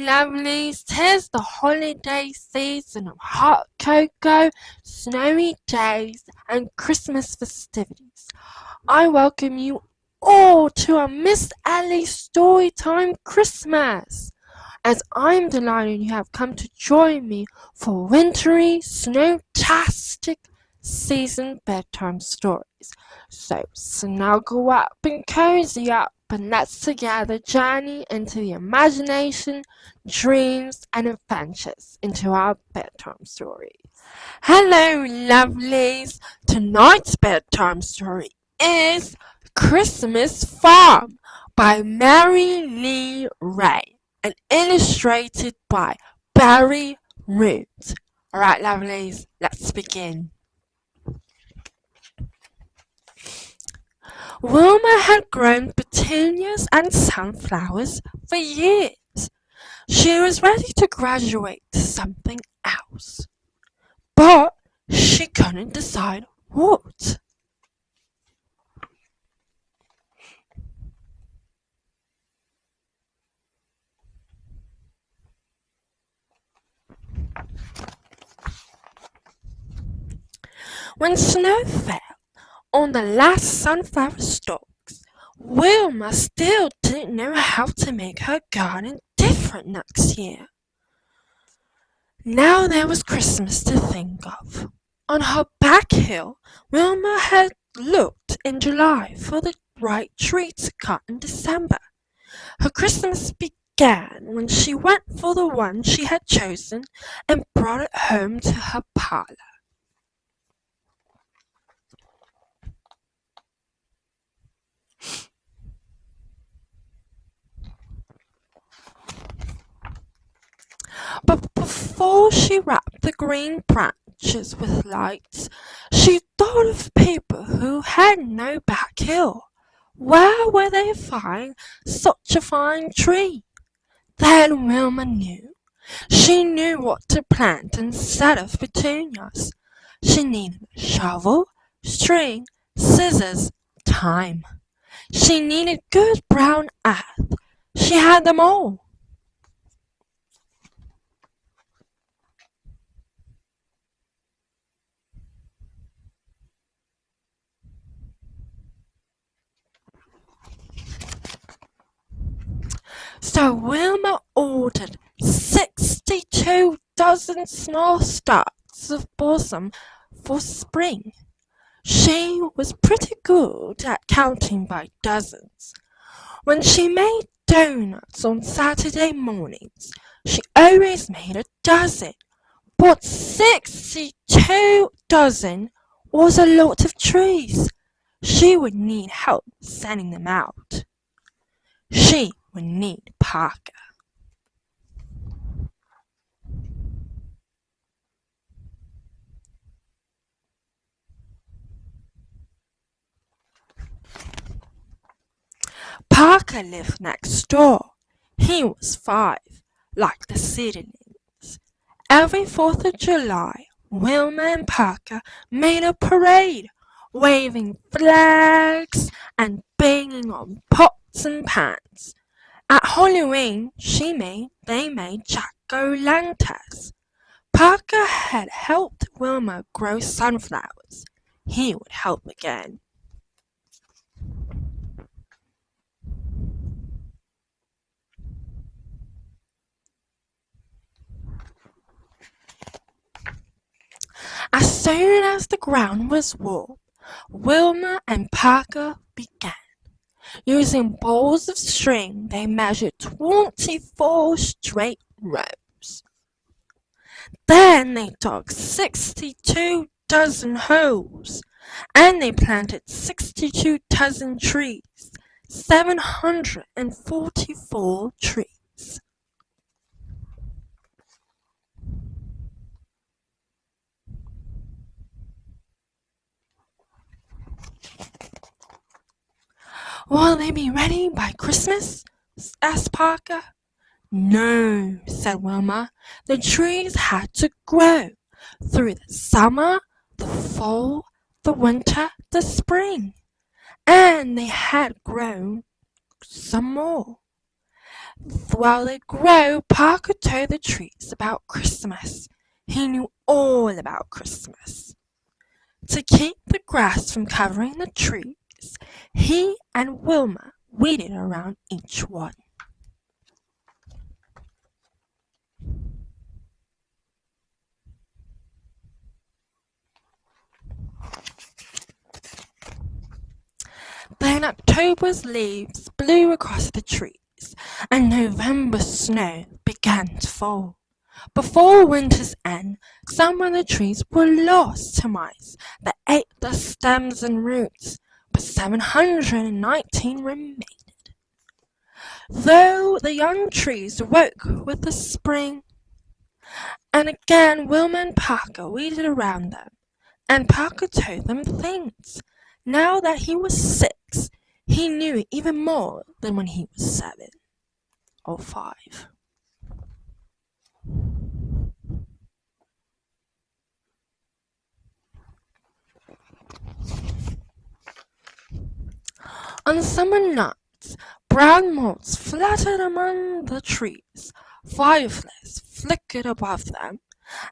lovelies, 'tis the holiday season of hot cocoa, snowy days, and Christmas festivities. I welcome you all to our Miss Ellie Storytime Christmas, as I'm delighted you have come to join me for wintry, snowtastic season bedtime stories. So snuggle up and cozy up and let's together journey into the imagination, dreams, and adventures into our bedtime story. Hello, lovelies! Tonight's bedtime story is Christmas Farm by Mary Lee Ray and illustrated by Barry Root. Alright, lovelies, let's begin. Wilma had grown petunias and sunflowers for years. She was ready to graduate to something else, but she couldn't decide what. When snow fell on the last sunflower stalks, Wilma still didn't know how to make her garden different next year. Now there was Christmas to think of. On her back hill, Wilma had looked in July for the right tree to cut in December. Her Christmas began when she went for the one she had chosen and brought it home to her parlour. But before she wrapped the green branches with lights, she thought of people who had no back hill. Where would they find such a fine tree? Then Wilma knew. She knew what to plant instead of petunias. She needed a shovel, string, scissors, time. She needed good brown earth. She had them all. So Wilma ordered 62 dozen small stalks of balsam for spring. She was pretty good at counting by dozens. When she made doughnuts on Saturday mornings, she always made a dozen. But 62 dozen was a lot of trees. She would need help sending them out. She would need Parker. Parker lived next door. He was 5, like the seedlings. Every 4th of July, Wilma and Parker made a parade, waving flags and banging on pots and pans. At Halloween, they made jack-o'-lanterns. Parker had helped Wilma grow sunflowers. He would help again. As soon as the ground was warm, Wilma and Parker began. Using balls of string, they measured 24 straight rows. Then they dug 62 dozen holes, and they planted 62 dozen trees, 744 trees. Will they be ready by Christmas? Asked Parker. No, said Wilma. The trees had to grow through the summer, the fall, the winter, the spring. And they had grown some more. While they grow, Parker told the trees about Christmas. He knew all about Christmas. To keep the grass from covering the trees, he and Wilma weeded around each one. Then October's leaves blew across the trees, and November's snow began to fall. Before winter's end, some of the trees were lost to mice that ate the stems and roots, but 719 remained. Though the young trees woke with the spring, and again Wilma and Parker weeded around them, and Parker told them things. Now that he was 6, he knew even more than when he was 7 or 5. On summer nights, brown moths fluttered among the trees, fireflies flickered above them,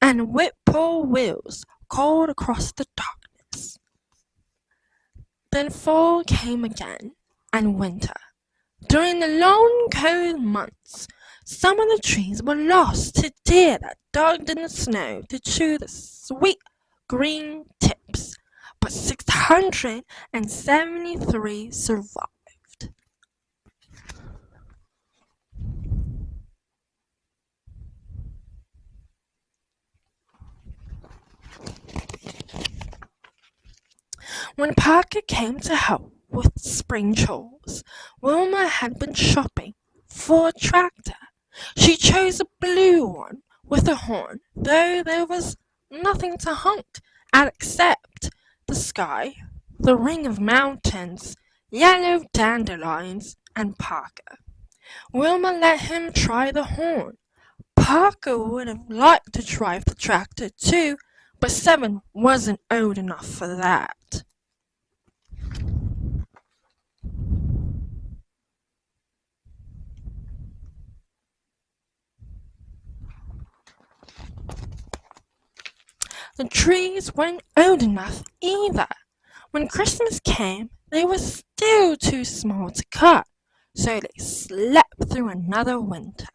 and whippoorwills called across the darkness. Then fall came again, and winter. During the long cold months, some of the trees were lost to deer that dug in the snow to chew the sweet green tips, but 673 survived. When Parker came to help with spring chores, Wilma had been shopping for a tractor. She chose a blue one with a horn, though there was nothing to hunt at except the sky, the ring of mountains, yellow dandelions, and Parker. Wilma let him try the horn. Parker would have liked to drive the tractor too, but 7 wasn't old enough for that. The trees weren't old enough either. When Christmas came, they were still too small to cut, so they slept through another winter.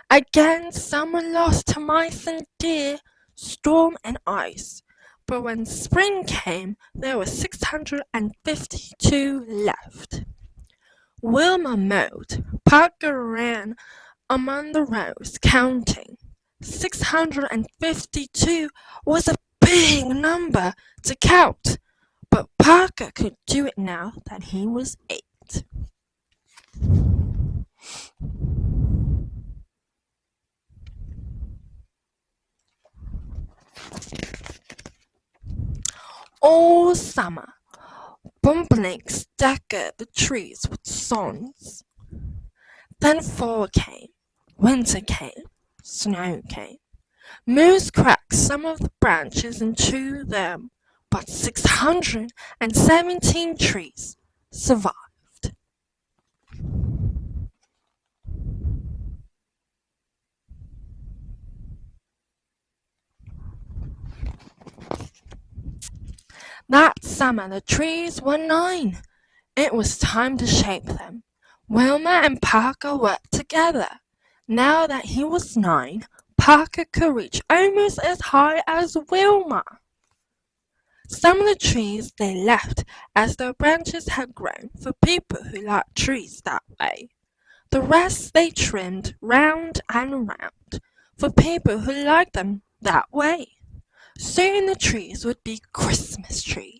Again, some were lost to mice and deer, storm and ice, but when spring came, there were 652 left. Wilma mowed. Parker ran among the rows, counting. 652 was a big number to count, but Parker could do it now that he was 8. All summer, bobolinks decorated the trees with songs. Then fall came, winter came, snow came. Moose cracked some of the branches and chewed them, but 617 trees survived. That summer the trees were 9. It was time to shape them. Wilma and Parker worked together. Now that he was 9, Parker could reach almost as high as Wilma. Some of the trees they left as their branches had grown for people who liked trees that way. The rest they trimmed round and round for people who liked them that way. Soon the trees would be Christmas trees.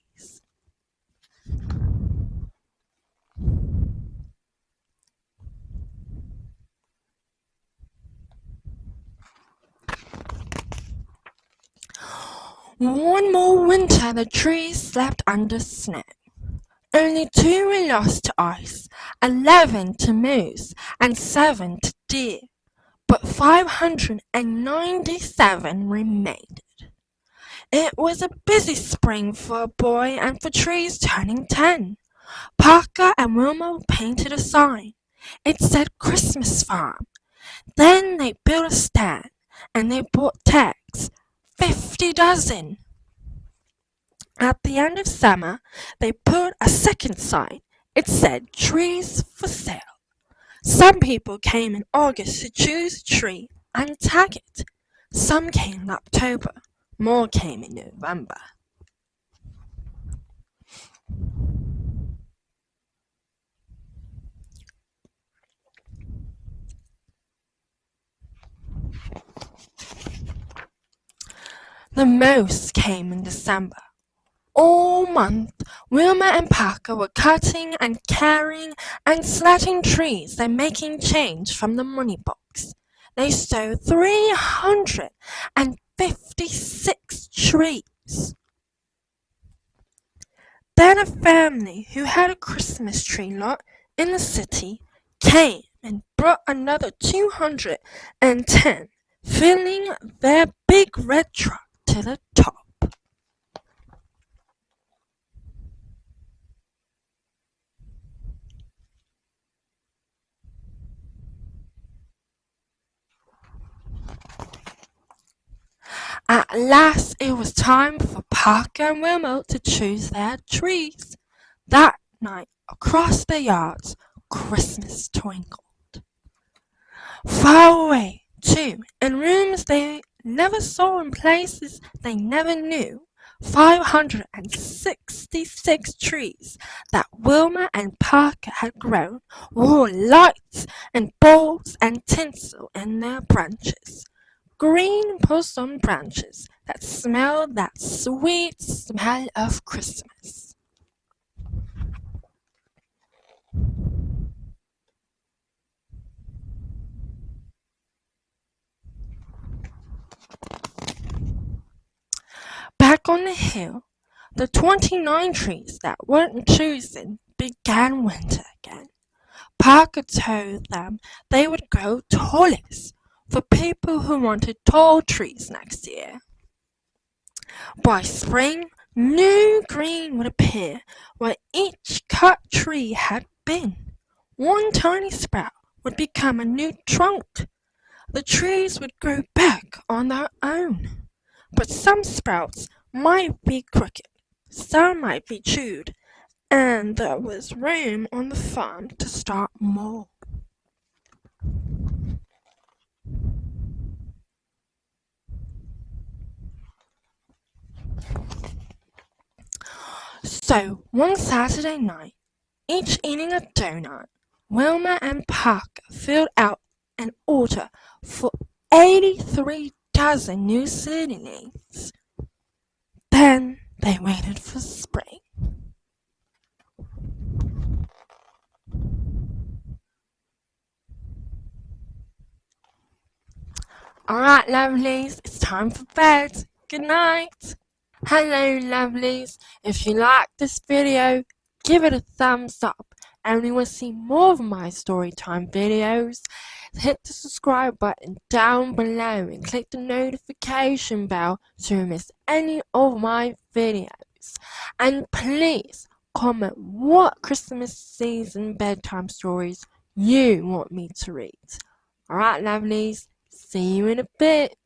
One more winter the trees slept under snow. Only 2 were lost to ice, 11 to moose, and 7 to deer, but 597 remained. It was a busy spring for a boy and for trees turning 10. Parker and Wilma painted a sign. It said Christmas farm. Then they built a stand and they bought tags, 50 dozen. At the end of summer, they put a second sign. It said trees for sale. Some people came in August to choose a tree and tag it. Some came in October. More came in November. The most came in December. All month, Wilma and Parker were cutting and carrying and slatting trees and making change from the money box. They sewed 356 trees. Then a family who had a Christmas tree lot in the city came and brought another 210, filling their big red truck to the top. At last it was time for Parker and Wilma to choose their trees. That night, across the yards, Christmas twinkled. Far away, too, in rooms they never saw and places they never knew, 566 trees that Wilma and Parker had grown wore lights and bulbs and tinsel in their branches. Green balsam branches that smelled that sweet smell of Christmas. Back on the hill, the 29 trees that weren't chosen began winter again. Parker told them they would grow tallies for people who wanted tall trees next year. By spring, new green would appear where each cut tree had been. One tiny sprout would become a new trunk. The trees would grow back on their own. But some sprouts might be crooked, some might be chewed, and there was room on the farm to start more. So one Saturday night, each eating a donut, Wilma and Parker filled out an order for 83 dozen new seedlings. Then they waited for spring. Alright, lovelies, it's time for bed. Good night. Hello, lovelies. If you like this video, give it a thumbs up. And you want to see more of my storytime videos, hit the subscribe button down below and click the notification bell so you miss any of my videos. And please comment what Christmas season bedtime stories you want me to read. Alright, lovelies. See you in a bit.